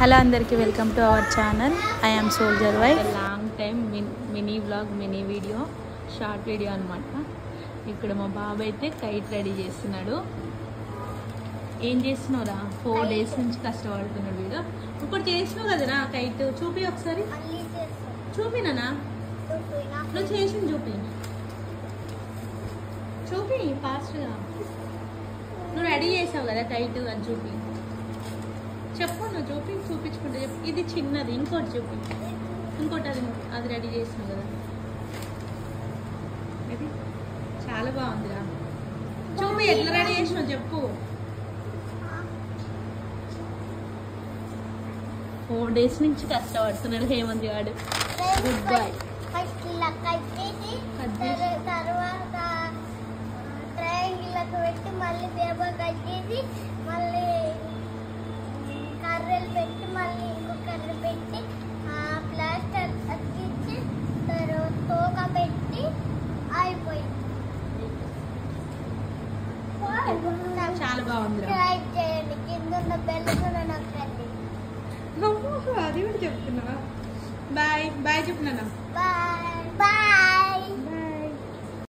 Hello అందరికీ welcome to our channel. I am soldier wife. Long time mini vlog, mini video, short video అనమాట. ఇక్కడ మా బాబు అయితే kite ready చేస్తున్నాడు. ఏం చేస్తున్నావురా? 4 days నుంచి కష్టపడుతున్నాడు వీడు. ఇప్పుడు చేసినావు కదరా కైట్, చూపి ఒకసారి. చూపినా? నువ్వు చేసింది చూపి ఫాస్ట్గా. నువ్వు రెడీ చేసావు కదా కైట్, అది చూపి. చెప్పు, నువ్వు చూపించుకుంటే చెప్పు. ఇది చిన్నది, ఇంకోటి చూపి. ఇంకోటి అది రెడీ చేసినావు కదా, ఇది చాలా బాగుందిరా. చూపి ఎట్లా రెడీ చేసినావు చెప్పు. 4 days నుంచి కష్టపడుతున్నాడు హేమంత్ గాడు. Good bye. తర్వాత ట్రయాంగిల్ పెట్టి మళ్ళీ పేపర్ కట్ చేసి మళ్ళీ కర్రలు పెట్టి మళ్ళీ ఇంకో కర్ర పెట్టి ప్లాస్టర్ అతికించి తర్వాత తోక పెట్టి అయిపోయింది. చాలా బాగుంది. ట్రై చేయండి. కింద ఉన్న బెల్ కూడా నొక్కండి. అది కూడా చెప్తున్నా. బాయ్ బాయ్ చెప్తున్నా. Bye bye.